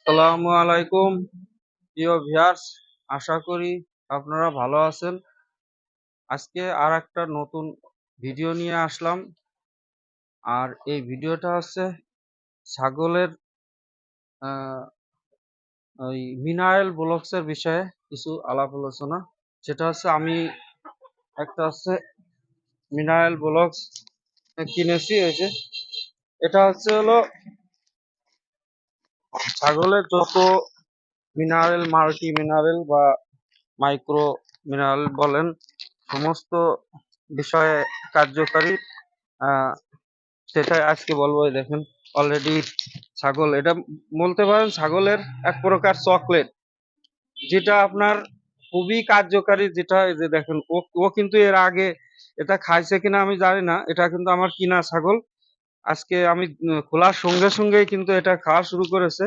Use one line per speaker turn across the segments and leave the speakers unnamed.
আসসালামু আলাইকুম প্রিয় ভিউয়ার্স, আশা করি আপনারা ভালো আছেন। আজকে আর একটা নতুন ভিডিও নিয়ে আসলাম। আর এই ভিডিওটা হচ্ছে ছাগলের আহ, ওই মিনারেল ব্লকসের বিষয়ে কিছু আলাপ আলোচনা। সেটা হচ্ছে আমি একটা হচ্ছে মিনারেল ব্লকস কিনেছি। এই যে এটা হলো ছাগলের যত মিনারেল, মাল্টি মিনারেল বা মাইক্রো মিনারেল বলেন, সমস্ত বিষয়ে কার্যকারী। আহ, সেটাই আজকে বলবো। এই দেখেন, অলরেডি ছাগল, এটা বলতে পারেন ছাগলের এক প্রকার চকলেট, যেটা আপনার খুবই কার্যকারী। যেটা এই যে দেখেন, ও ও কিন্তু এর আগে এটা খাইছে কিনা আমি জানি না। এটা কিন্তু আমার কিনা ছাগল। আজকে আমি খোলার সঙ্গে সঙ্গেই কিন্তু এটা খাওয়া শুরু করেছে।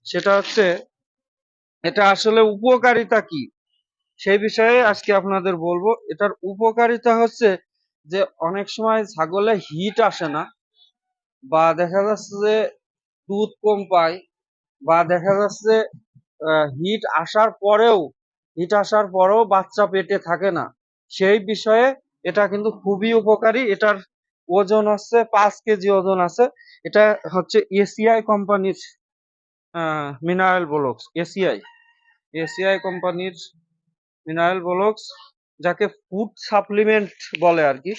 সেটা হচ্ছে, এটা আসলে উপকারিতা কি সেই বিষয়ে আজকে আপনাদের বলবো। এটার উপকারিতা হচ্ছে যে অনেক সময় ছাগলে হিট আসে না, বা দেখা যাচ্ছে যে দুধ কম পায়, বা দেখা যাচ্ছে হিট আসার পরেও বাচ্চা পেটে থাকে না। সেই বিষয়ে এটা কিন্তু খুবই উপকারী। এটার ওজন হচ্ছে 5 কেজি ওজন আছে। এটা হচ্ছে এসিআই কোম্পানির মিনারেল ব্লকস। এসিআই কোম্পানির মিনারেল ব্লকস, যাকে ফুড সাপ্লিমেন্ট বলে আর কি।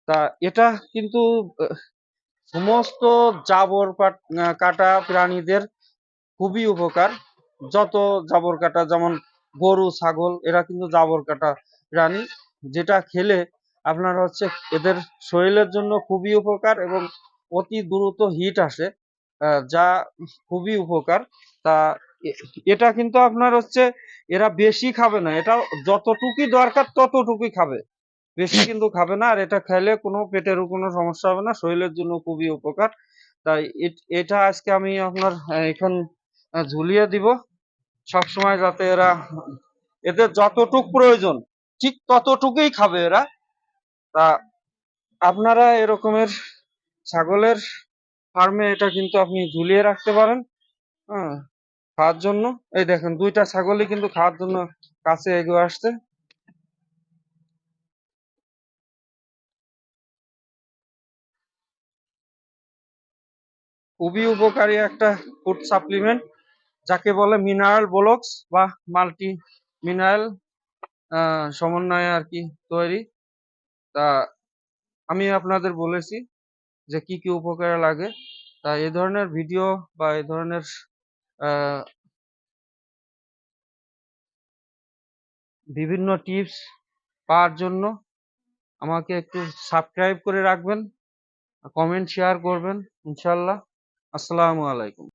তা এটা কিন্তু সমস্ত কাটা প্রাণীদের খুবই উপকার। যত জাবর কাটা, যেমন গরু, ছাগল, এরা কিন্তু জাবর কাটা প্রাণী। যেটা খেলে আপনার হচ্ছে এদের শরীরের জন্য খুবই উপকার, এবং অতি দ্রুত হিট আসে, যা খুবই উপকার। তা এটা কিন্তু আপনার হচ্ছে, এরা বেশি খাবে না। এটা যতটুকুই দরকার ততটুকুই খাবে, বেশি কিন্তু খাবে না। আর এটা খেলে কোনো পেটেরও কোনো সমস্যা হবে না, শরীরের জন্য খুবই উপকার। তাই এটা আজকে আমি আপনার এখন ঝুলিয়ে দিব সবসময়, যাতে এদের যতটুক প্রয়োজন ঠিক ততটুকুই খাবে এরা। তা আপনারা এরকমের ছাগলের ফার্মে এটা কিন্তু আপনি ঝুলিয়ে রাখতে পারেন, হ্যাঁ, খাওয়ার জন্য। এই দেখেন, দুইটা ছাগলই কিন্তু খাওয়ার জন্য কাছে এগিয়ে আসছে। খুবই উপকারী একটা ফুড সাপ্লিমেন্ট, যাকে বলে মিনারেল ব্লকস বা মাল্টি মিনারেল সমন্বয়ে আর কি তৈরি। তা আমি আপনাদের বলেছি যে কি কি উপকারে লাগে। তা এই ধরনের ভিডিও বা এই ধরনের আহ, বিভিন্ন টিপস পাওয়ার জন্য আমাকে একটু সাবস্ক্রাইব করে রাখবেন, কমেন্ট শেয়ার করবেন, ইনশাল্লাহ। আসসালামু আলাইকুম।